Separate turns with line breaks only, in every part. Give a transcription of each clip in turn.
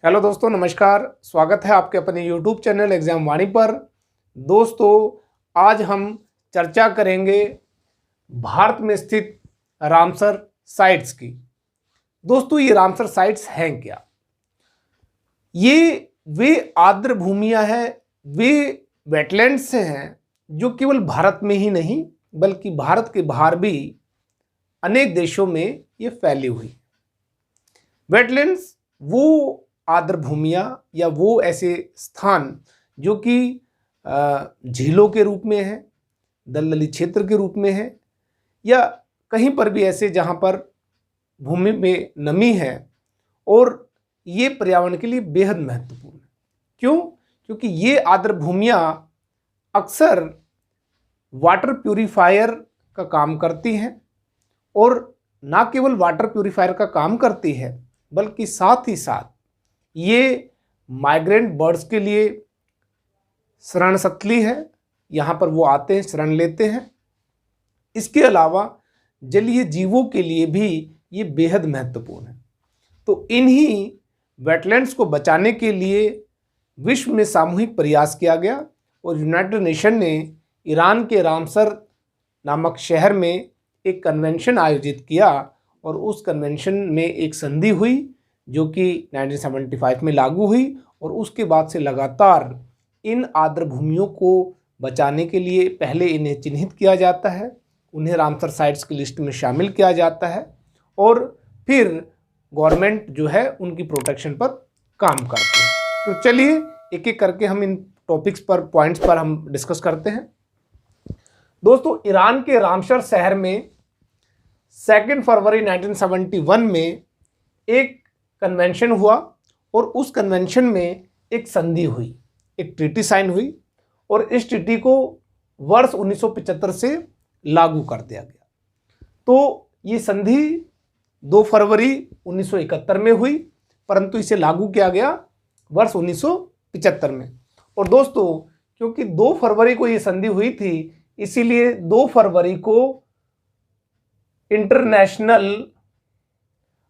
Hello दोस्तों, नमस्कार। स्वागत है आपके अपने यूट्यूब चैनल एग्जाम वाणी पर। दोस्तों, आज हम चर्चा करेंगे भारत में स्थित रामसर साइट्स की। दोस्तों, ये रामसर साइट्स हैं क्या? ये वे आर्द्र भूमियां हैं, वे वेटलैंड्स से हैं जो केवल भारत में ही नहीं बल्कि भारत के बाहर भी अनेक देशों में ये फैली हुई। वेटलैंड्स वो आर्द्र भूमियाँ या वो ऐसे स्थान जो कि झीलों के रूप में हैं, दलदली क्षेत्र के रूप में हैं, या कहीं पर भी ऐसे जहाँ पर भूमि में नमी है, और ये पर्यावरण के लिए बेहद महत्वपूर्ण है। क्यों? क्योंकि ये आर्द्र भूमियाँ अक्सर वाटर प्यूरिफायर का काम करती हैं, और ना केवल वाटर प्यूरिफायर का काम करती है बल्कि साथ ही साथ ये माइग्रेंट बर्ड्स के लिए शरण स्थली है। यहाँ पर वो आते हैं, शरण लेते हैं। इसके अलावा जलीय जीवों के लिए भी ये बेहद महत्वपूर्ण है। तो इन्हीं वेटलैंड्स को बचाने के लिए विश्व में सामूहिक प्रयास किया गया, और यूनाइटेड नेशन ने ईरान के रामसर नामक शहर में एक कन्वेंशन आयोजित किया, और उस कन्वेंशन में एक संधि हुई जो कि 1975 में लागू हुई। और उसके बाद से लगातार इन आर्द्र भूमियों को बचाने के लिए पहले इन्हें चिन्हित किया जाता है, उन्हें रामसर साइट्स की लिस्ट में शामिल किया जाता है, और फिर गवर्नमेंट जो है उनकी प्रोटेक्शन पर काम करती है। तो चलिए एक एक करके हम इन टॉपिक्स पर, पॉइंट्स पर हम डिस्कस करते हैं। दोस्तों, ईरान के रामसर शहर में 2 फरवरी 1971 में एक कन्वेंशन हुआ, और उस कन्वेंशन में एक संधि हुई, एक ट्रीटी साइन हुई, और इस ट्रीटी को वर्ष 1975 से लागू कर दिया गया। तो ये संधि 2 फरवरी 1971 में हुई, परंतु इसे लागू किया गया वर्ष 1975 में। और दोस्तों, क्योंकि 2 फरवरी को ये संधि हुई थी, इसीलिए 2 फरवरी को इंटरनेशनल,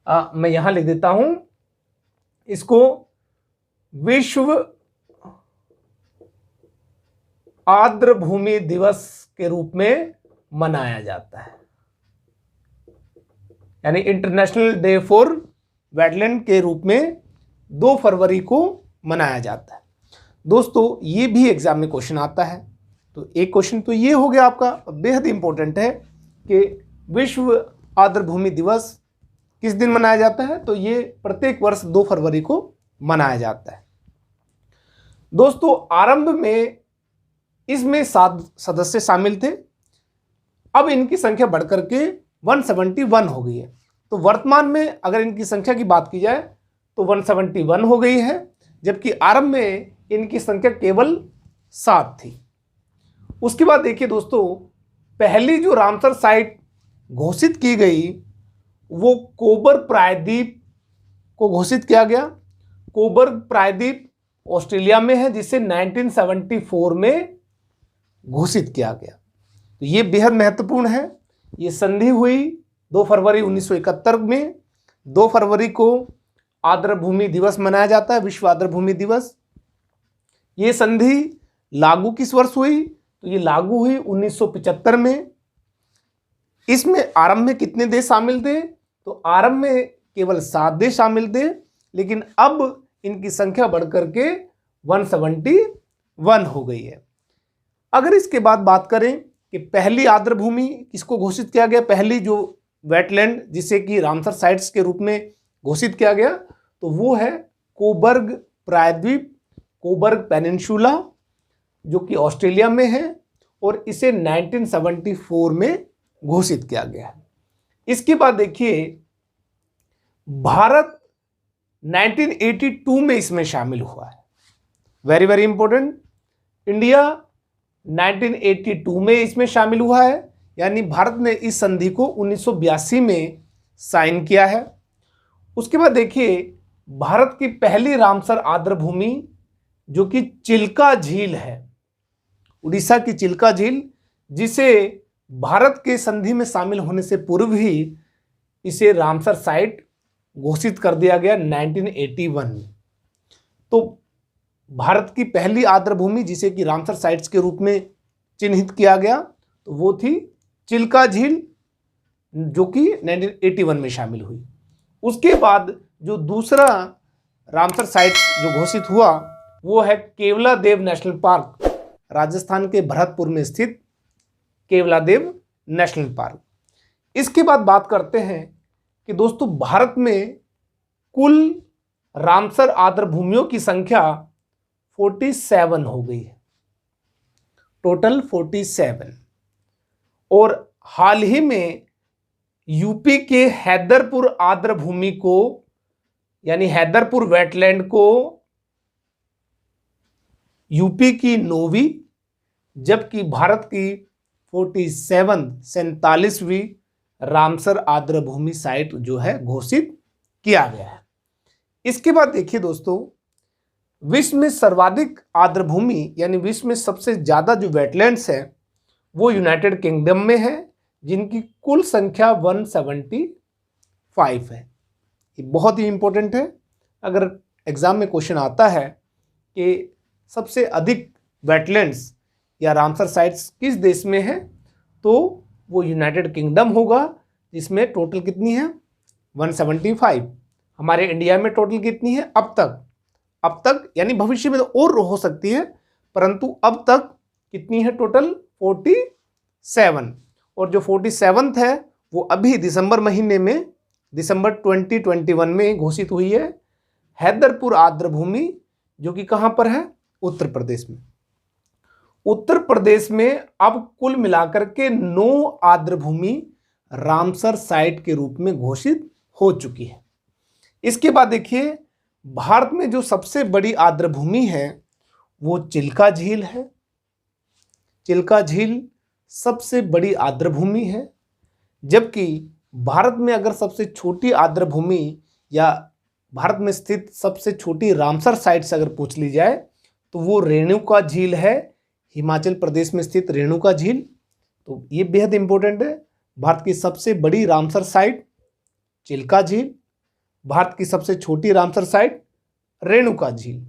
मैं यहां लिख देता हूं इसको, विश्व आर्द्र भूमि दिवस के रूप में मनाया जाता है, यानी इंटरनेशनल डे फॉर वेटलैंड के रूप में 2 फरवरी को मनाया जाता है। दोस्तों, ये भी एग्जाम में क्वेश्चन आता है। तो एक क्वेश्चन तो ये हो गया आपका, बेहद इंपॉर्टेंट है कि विश्व आर्द्र भूमि दिवस किस दिन मनाया जाता है। तो ये प्रत्येक वर्ष 2 फरवरी को मनाया जाता है। दोस्तों, आरंभ में इसमें 7 सदस्य शामिल थे। अब इनकी संख्या बढ़कर के 171 हो गई है। तो वर्तमान में अगर इनकी संख्या की बात की जाए तो 171 हो गई है, जबकि आरंभ में इनकी संख्या केवल 7 थी। उसके बाद देखिए दोस्तों, पहली जो रामसर साइट घोषित की गई वो कोबर प्रायद्वीप को घोषित किया गया। कोबर प्रायद्वीप ऑस्ट्रेलिया में है, जिसे 1974 में घोषित किया गया। तो ये बेहद महत्वपूर्ण है। ये संधि हुई 2 फरवरी 1971 में। 2 फरवरी को आर्द्र भूमि दिवस मनाया जाता है, विश्व आर्द्र भूमि दिवस। ये संधि लागू किस वर्ष हुई? तो ये लागू हुई 1975 में। इसमें आरंभ में कितने देश शामिल थे? तो आरंभ में केवल 7 देश शामिल थे, लेकिन अब इनकी संख्या बढ़कर के 171 हो गई है। अगर इसके बाद बात करें कि पहली आर्द्र भूमि किसको घोषित किया गया, पहली जो वेटलैंड जिसे कि रामसर साइट्स के रूप में घोषित किया गया, तो वो है कोबर्ग प्रायद्वीप, कोबर्ग पेनिनसुला, जो कि ऑस्ट्रेलिया में है, और इसे 1974 में घोषित किया गया है। इसके बाद देखिए, भारत 1982 में इसमें शामिल हुआ है। Very very important. इंडिया 1982 में इसमें शामिल हुआ है, यानी भारत ने इस संधि को 1982 में साइन किया है। उसके बाद देखिए, भारत की पहली रामसर आर्द्र भूमि जो कि चिल्का झील है, उड़ीसा की चिल्का झील, जिसे भारत के संधि में शामिल होने से पूर्व ही इसे रामसर साइट घोषित कर दिया गया 1981 में। तो भारत की पहली आर्द्रभूमि जिसे कि रामसर साइट्स के रूप में चिन्हित किया गया तो वो थी चिल्का झील, जो कि 1981 में शामिल हुई। उसके बाद जो दूसरा रामसर साइट्स जो घोषित हुआ वो है केवलादेव नेशनल पार्क, राजस्थान के भरतपुर में स्थित केवलादेव नेशनल पार्क। इसके बाद बात करते हैं कि दोस्तों भारत में कुल रामसर आर्द्रभूमियों की संख्या 47 हो गई है, टोटल 47। और हाल ही में यूपी के हैदरपुर आर्द्रभूमि को यानी हैदरपुर वेटलैंड को यूपी की 9वीं जबकि भारत की 47वीं रामसर आर्द्रभूमि साइट जो है घोषित किया गया है। इसके बाद देखिए दोस्तों, विश्व में सर्वाधिक आर्द्रभूमि यानी विश्व में सबसे ज्यादा जो वेटलैंड्स है वो यूनाइटेड किंगडम में है, जिनकी कुल संख्या 175 है। ये बहुत ही इंपॉर्टेंट है। अगर एग्जाम में क्वेश्चन आता है कि सबसे अधिक वेटलैंड्स या रामसर साइट्स किस देश में है तो वो यूनाइटेड किंगडम होगा, जिसमें टोटल कितनी है 175। हमारे इंडिया में टोटल कितनी है अब तक यानी भविष्य में तो और हो सकती है, परंतु अब तक कितनी है टोटल 47। और जो 47th है वो अभी दिसंबर महीने में, दिसंबर 2021 में घोषित हुई है, हैदरपुर आर्द्रभूमि, जो कि कहाँ पर है उत्तर प्रदेश में। उत्तर प्रदेश में अब कुल मिलाकर के 9 आर्द्रभूमि रामसर साइट के रूप में घोषित हो चुकी है। इसके बाद देखिए, भारत में जो सबसे बड़ी आर्द्रभूमि है वो चिल्का झील है। चिल्का झील सबसे बड़ी आर्द्रभूमि है, जबकि भारत में अगर सबसे छोटी आर्द्रभूमि या भारत में स्थित सबसे छोटी रामसर साइट से अगर पूछ ली जाए तो वो रेणुका झील है, हिमाचल प्रदेश में स्थित रेणुका झील। तो ये बेहद इंपॉर्टेंट है। भारत की सबसे बड़ी रामसर साइट चिल्का झील, भारत की सबसे छोटी रामसर साइट रेणुका झील,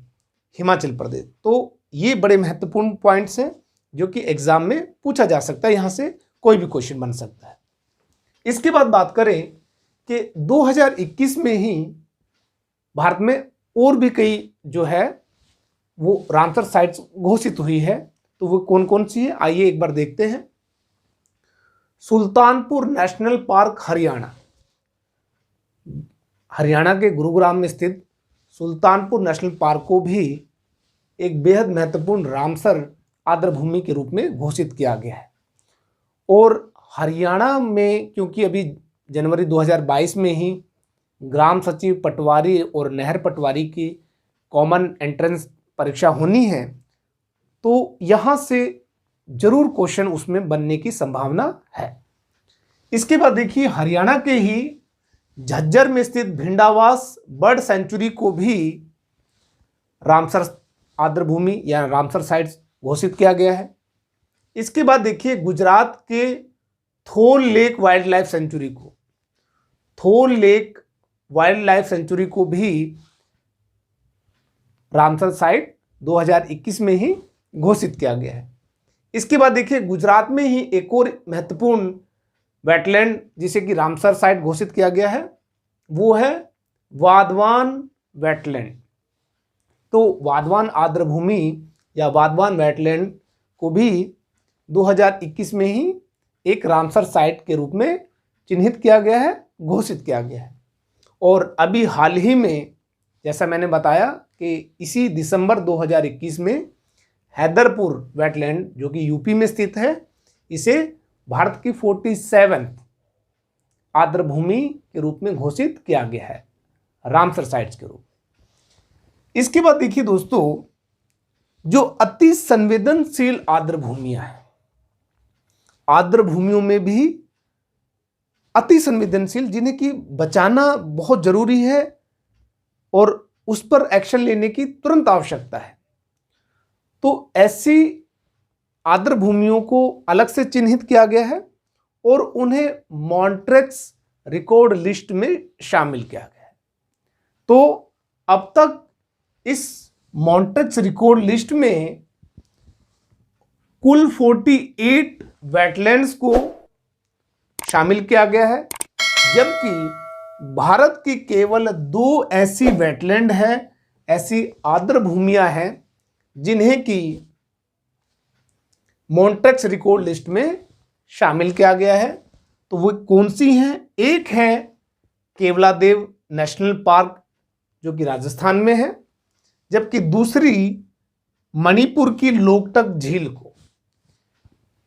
हिमाचल प्रदेश। तो ये बड़े महत्वपूर्ण पॉइंट्स हैं जो कि एग्जाम में पूछा जा सकता है, यहाँ से कोई भी क्वेश्चन बन सकता है। इसके बाद बात करें कि 2021 में ही भारत में और भी कई जो है वो रामसर साइट्स घोषित हुई है, तो वो कौन कौन सी है आइए एक बार देखते हैं। सुल्तानपुर नेशनल पार्क हरियाणा के गुरुग्राम में स्थित सुल्तानपुर नेशनल पार्क को भी एक बेहद महत्वपूर्ण रामसर आर्द्रभूमि के रूप में घोषित किया गया है। और हरियाणा में क्योंकि अभी जनवरी 2022 में ही ग्राम सचिव पटवारी और नहर पटवारी की कॉमन एंट्रेंस परीक्षा होनी है, तो यहाँ से जरूर क्वेश्चन उसमें बनने की संभावना है। इसके बाद देखिए, हरियाणा के ही झज्जर में स्थित भिंडावास बर्ड सेंचुरी को भी रामसर आर्द्रभूमि या रामसर साइट्स घोषित किया गया है। इसके बाद देखिए, गुजरात के थोल लेक वाइल्ड लाइफ सेंचुरी को भी रामसर साइट 2021 में ही घोषित किया गया है। इसके बाद देखिए, गुजरात में ही एक और महत्वपूर्ण वेटलैंड जिसे कि रामसर साइट घोषित किया गया है वो है वाधवान वेटलैंड। तो वाधवान आर्द्रभूमि या वाधवान वेटलैंड को भी 2021 में ही एक रामसर साइट के रूप में चिन्हित किया गया है, घोषित किया गया है। और अभी हाल ही में जैसा मैंने बताया कि इसी दिसंबर 2021 में हैदरपुर वेटलैंड जो कि यूपी में स्थित है, इसे भारत की 47th आर्द्रभूमि के रूप में घोषित किया गया है, रामसर साइट्स के रूप। इसके बाद देखिए दोस्तों, जो अति संवेदनशील आर्द्रभूमियां हैं, आर्द्रभूमियों में भी अति संवेदनशील जिन्हें कि बचाना बहुत जरूरी है और उस पर एक्शन लेने की तुरंत आवश्यकता है, तो ऐसी आर्द्रभूमियों को अलग से चिन्हित किया गया है और उन्हें मॉन्ट्रेक्स रिकॉर्ड लिस्ट में शामिल किया गया है। तो अब तक इस मॉन्टेक्स रिकॉर्ड लिस्ट में कुल 48 वेटलैंड्स को शामिल किया गया है, जबकि भारत की केवल 2 ऐसी वेटलैंड है, ऐसी आर्द्र भूमियां हैं जिन्हें कि मॉन्टेक्स रिकॉर्ड लिस्ट में शामिल किया गया है। तो वो कौन सी हैं? एक है केवलादेव नेशनल पार्क जो कि राजस्थान में है, जबकि दूसरी मणिपुर की लोकटक झील को।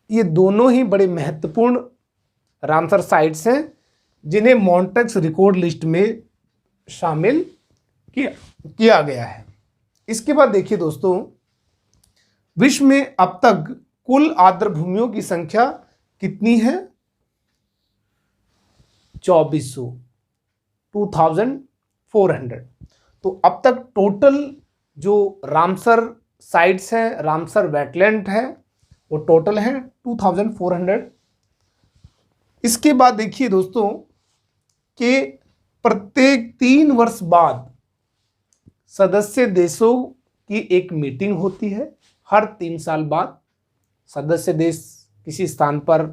ये दोनों ही बड़े महत्वपूर्ण रामसर साइट्स हैं जिन्हें मॉन्टेक्स रिकॉर्ड लिस्ट में शामिल किया गया है। इसके बाद देखिए दोस्तों, विश्व में अब तक कुल आर्द्र भूमियों की संख्या कितनी है? 2400 तो अब तक टोटल जो रामसर साइट्स हैं, रामसर वेटलैंड है, वो टोटल है 2400। इसके बाद देखिए दोस्तों कि प्रत्येक 3 वर्ष बाद सदस्य देशों की एक मीटिंग होती है। हर 3 साल बाद सदस्य देश किसी स्थान पर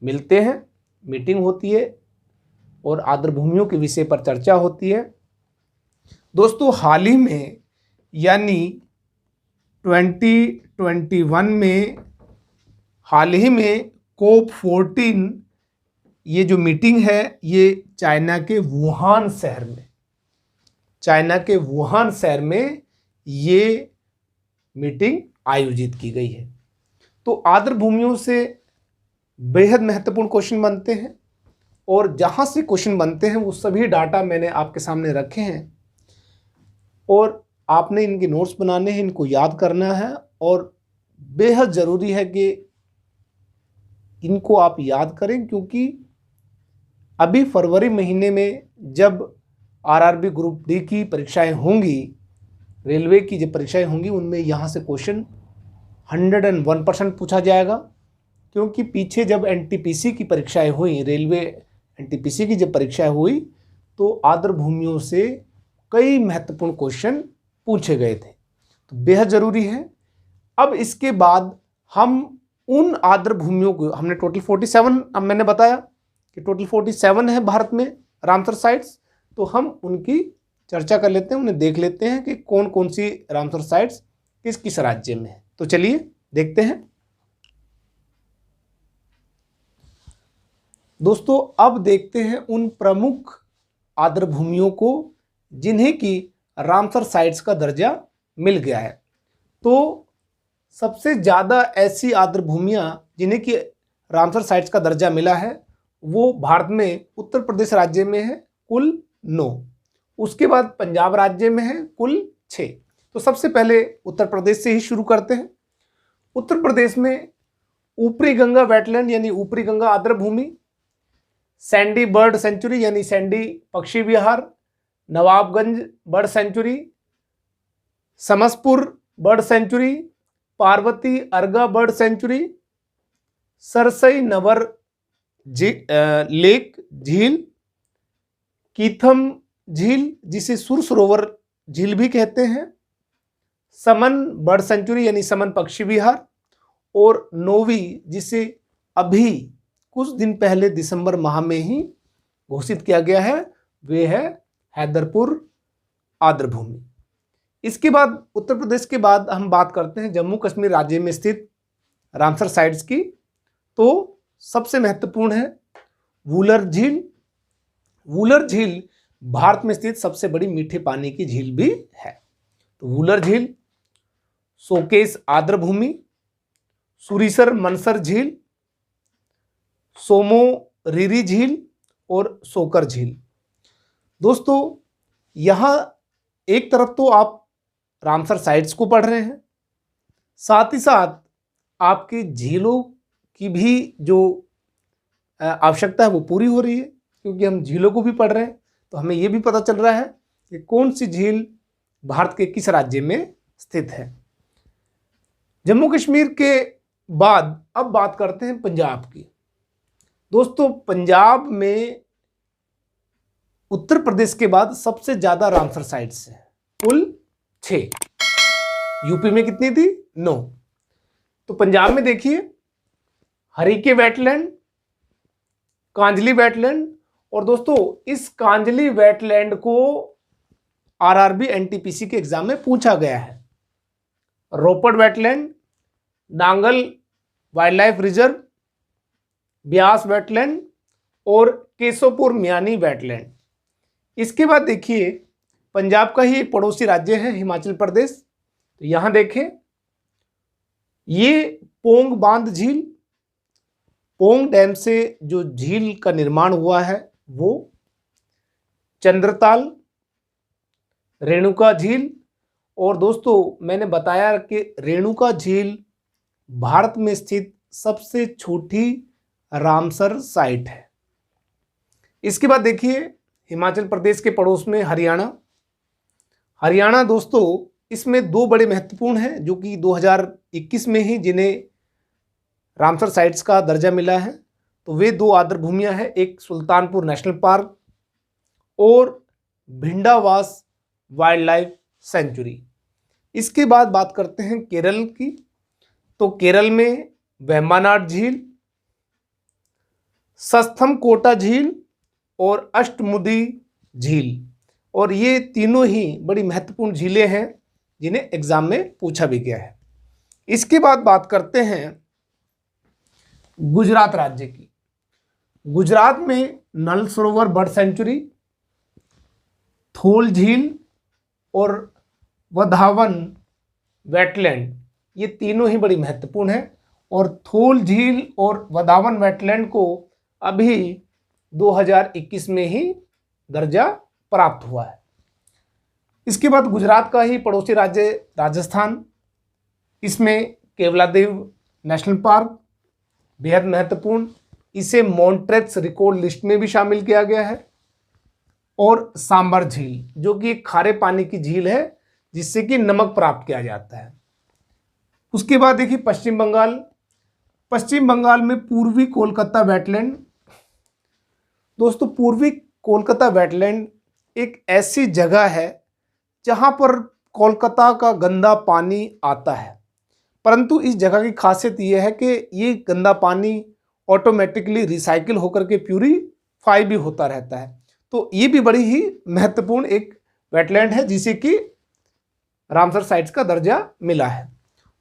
मिलते हैं, मीटिंग होती है और आर्द्र भूमियों के विषय पर चर्चा होती है। दोस्तों हाल ही में यानी 2021 में हाल ही में COP14 ये जो मीटिंग है ये चाइना के वुहान शहर में ये मीटिंग आयोजित की गई है। तो आर्द्र भूमियों से बेहद महत्वपूर्ण क्वेश्चन बनते हैं और जहाँ से क्वेश्चन बनते हैं वो सभी डाटा मैंने आपके सामने रखे हैं और आपने इनके नोट्स बनाने हैं, इनको याद करना है और बेहद ज़रूरी है कि इनको आप याद करें, क्योंकि अभी फरवरी महीने में जब आरआरबी ग्रुप डी की परीक्षाएं होंगी, रेलवे की जब परीक्षाएं होंगी, उनमें यहाँ से क्वेश्चन 101% पूछा जाएगा। क्योंकि पीछे जब एनटीपीसी की परीक्षाएं हुई, रेलवे एनटीपीसी की जब परीक्षाएं हुई, तो आर्द्र भूमियों से कई महत्वपूर्ण क्वेश्चन पूछे गए थे, तो बेहद ज़रूरी है। अब इसके बाद हम उन आर्द्र भूमियों को, हमने टोटल 47, अब मैंने बताया कि टोटल 47 है भारत में रामसर साइट्स, तो हम उनकी चर्चा कर लेते हैं, उन्हें देख लेते हैं कि कौन कौन सी रामसर साइट्स किस किस राज्य में है। तो चलिए देखते हैं दोस्तों। अब देखते हैं उन प्रमुख आर्द्र भूमियों को जिन्हें कि रामसर साइट्स का दर्जा मिल गया है। तो सबसे ज़्यादा ऐसी आर्द्र भूमियाँ जिन्हें कि रामसर साइट्स का दर्जा मिला है वो भारत में उत्तर प्रदेश राज्य में है, कुल 9। उसके बाद पंजाब राज्य में है, कुल 6। तो सबसे पहले उत्तर प्रदेश से ही शुरू करते हैं। उत्तर प्रदेश में ऊपरी गंगा वेटलैंड यानी ऊपरी गंगा आर्द्र भूमि, सैंडी बर्ड सेंचुरी यानी सैंडी पक्षी विहार, Nawabganj bird sanctuary, Samaspur bird sanctuary, Parvati Arga bird sanctuary, Sarsai Nawar lake झील, कीथम झील जिसे सुर सरोवर झील भी कहते हैं, समन बर्ड सेंचुरी यानी समन पक्षी विहार, और नोवी जिसे अभी कुछ दिन पहले दिसंबर माह में ही घोषित किया गया है, वे है हैदरपुर आर्द्र भूमि। इसके बाद उत्तर प्रदेश के बाद हम बात करते हैं जम्मू कश्मीर राज्य में स्थित रामसर साइट्स की। तो सबसे महत्वपूर्ण है वुलर झील। वुलर झील भारत में स्थित सबसे बड़ी मीठे पानी की झील भी है। तो वुलर झील, सोकेश आर्द्र भूमि, सुरीसर मनसर झील, सोमो रीरी झील और सोकर झील। दोस्तों यहाँ एक तरफ तो आप रामसर साइट्स को पढ़ रहे हैं, साथ ही साथ आपकी झीलों की भी जो आवश्यकता है वो पूरी हो रही है, क्योंकि हम झीलों को भी पढ़ रहे हैं। तो हमें ये भी पता चल रहा है कि कौन सी झील भारत के किस राज्य में स्थित है। जम्मू कश्मीर के बाद अब बात करते हैं पंजाब की। दोस्तों पंजाब में उत्तर प्रदेश के बाद सबसे ज़्यादा रामसर साइट्स हैं, कुल 6। यूपी में कितनी थी? 9। तो पंजाब में देखिए हरीके वेटलैंड, कांजली वेटलैंड, और दोस्तों इस कांजली वेटलैंड को आरआरबी एनटीपीसी के एग्जाम में पूछा गया है। Ropar wetland, Nangal wildlife reserve, Beas wetland और केशवपुर मियानी वेटलैंड। इसके बाद देखिए पंजाब का ही एक पड़ोसी राज्य है हिमाचल प्रदेश। तो यहां देखें ये पोंग बांध झील, पोंग डैम से जो झील का निर्माण हुआ है वो, चंद्रताल, रेणुका झील, और दोस्तों मैंने बताया कि रेणुका झील भारत में स्थित सबसे छोटी रामसर साइट है। इसके बाद देखिए हिमाचल प्रदेश के पड़ोस में हरियाणा। हरियाणा दोस्तों इसमें 2 बड़े महत्वपूर्ण हैं जो कि 2021 में ही जिन्हें रामसर साइट्स का दर्जा मिला है। तो वे 2 आर्द्र भूमियां हैं, एक सुल्तानपुर नेशनल पार्क और भिंडावास वाइल्ड लाइफ सेंचुरी। इसके बाद बात करते हैं केरल की। तो केरल में वेम्बानाड झील, सस्थमकोटा झील और अष्टमुदी झील, और ये तीनों ही बड़ी महत्वपूर्ण झीलें हैं जिन्हें एग्जाम में पूछा भी गया है। इसके बाद बात करते हैं गुजरात राज्य की। गुजरात में नल सरोवर बर्ड सेंचुरी, थोल झील और वधावन वेटलैंड, ये तीनों ही बड़ी महत्वपूर्ण है। और थोल झील और वधावन वेटलैंड को अभी 2021 में ही दर्जा प्राप्त हुआ है। इसके बाद गुजरात का ही पड़ोसी राज्य राजस्थान, इसमें केवलादेव नेशनल पार्क बेहद महत्वपूर्ण, इसे मॉन्ट्रेक्स रिकॉर्ड लिस्ट में भी शामिल किया गया है। और सांबर झील जो कि एक खारे पानी की झील है जिससे कि नमक प्राप्त किया जाता है। उसके बाद देखिए पश्चिम बंगाल। पश्चिम बंगाल में पूर्वी कोलकाता वेटलैंड। दोस्तों पूर्वी कोलकाता वेटलैंड एक ऐसी जगह है जहां पर कोलकाता का गंदा पानी आता है, परंतु इस जगह की खासियत यह है कि ये गंदा पानी ऑटोमेटिकली रिसाइकिल होकर के प्यूरीफाई भी होता रहता है। तो ये भी बड़ी ही महत्वपूर्ण एक वेटलैंड है जिसे कि रामसर साइट्स का दर्जा मिला है।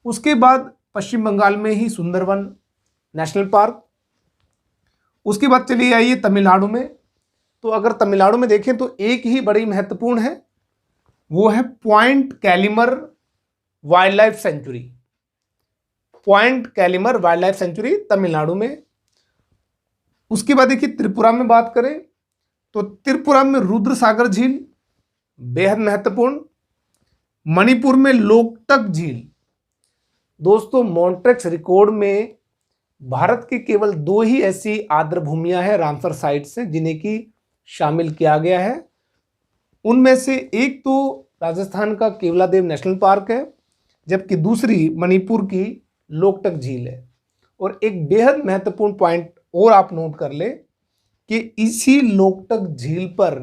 उसके बाद पश्चिम बंगाल में ही सुंदरवन नेशनल पार्क। उसके बाद चलिए आइए तमिलनाडु में। तो अगर तमिलनाडु में देखें तो एक ही बड़ी महत्वपूर्ण है, वो है point Calimere wildlife sanctuary. Point Calimere wildlife sanctuary Tamil Nadu में। उसके बाद देखिए त्रिपुरा में बात करें तो त्रिपुरा में रुद्र सागर झील बेहद महत्वपूर्ण। मणिपुर में लोकटक झील। दोस्तों मॉन्ट्रेक्स रिकॉर्ड में भारत की केवल 2 ही ऐसी आर्द्र भूमियां हैं रामसर साइट से जिन्हें की शामिल किया गया है। उनमें से एक तो राजस्थान का केवलादेव नेशनल पार्क है, जबकि दूसरी मणिपुर की लोकटक झील है। और एक बेहद महत्वपूर्ण पॉइंट और आप नोट कर ले कि इसी लोकटक झील पर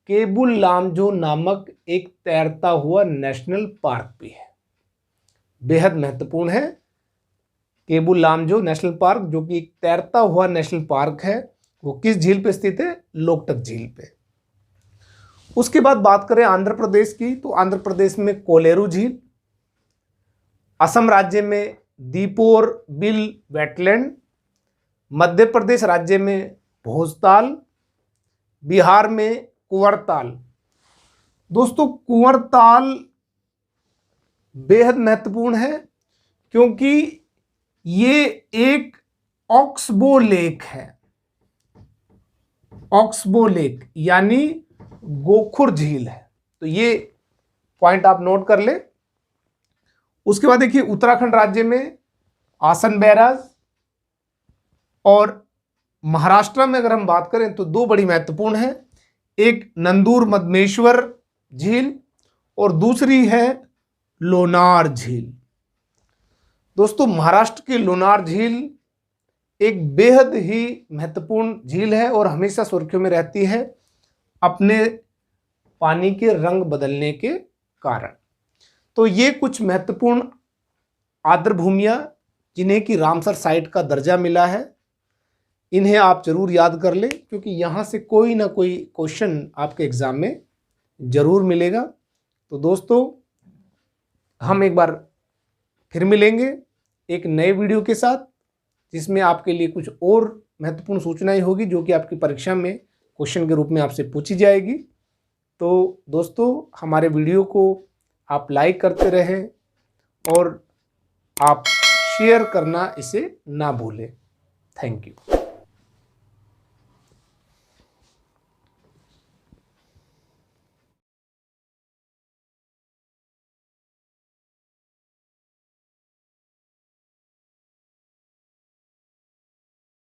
केबुल लामजो नामक एक तैरता हुआ नेशनल पार्क भी है। बेहद महत्वपूर्ण है केबुल लामजो नेशनल पार्क, जो कि एक तैरता हुआ नेशनल पार्क है। वो किस झील पे स्थित है? लोकटक झील पे। उसके बाद बात करें आंध्र प्रदेश की, तो आंध्र प्रदेश में कोलेरू झील, असम राज्य में दीपोर बिल वेटलैंड, मध्य प्रदेश राज्य में भोजताल, बिहार में कुंवरताल। दोस्तों कुंवरताल बेहद महत्वपूर्ण है क्योंकि ये एक ऑक्सबो लेक है। ऑक्सबो लेक यानी गोखुर झील है। तो ये पॉइंट आप नोट कर ले। उसके बाद देखिए उत्तराखंड राज्य में आसन बैराज, और महाराष्ट्र में अगर हम बात करें तो 2 बड़ी महत्वपूर्ण है, एक नंदूर मदमेश्वर झील और दूसरी है लोनार झील। दोस्तों महाराष्ट्र की लोनार झील एक बेहद ही महत्वपूर्ण झील है और हमेशा सुर्खियों में रहती है अपने पानी के रंग बदलने के कारण। तो ये कुछ महत्वपूर्ण आर्द्र भूमियाँ जिन्हें कि रामसर साइट का दर्जा मिला है, इन्हें आप जरूर याद कर लें, क्योंकि यहाँ से कोई ना कोई क्वेश्चन आपके एग्ज़ाम में ज़रूर मिलेगा। तो दोस्तों, हम एक बार फिर मिलेंगे एक नए वीडियो के साथ, जिसमें आपके लिए कुछ और महत्वपूर्ण सूचनाएं होगी जो कि आपकी परीक्षा में क्वेश्चन के रूप में आपसे पूछी जाएगी। तो दोस्तों, हमारे वीडियो को आप लाइक करते रहें और आप शेयर करना इसे ना भूलें। Thank you.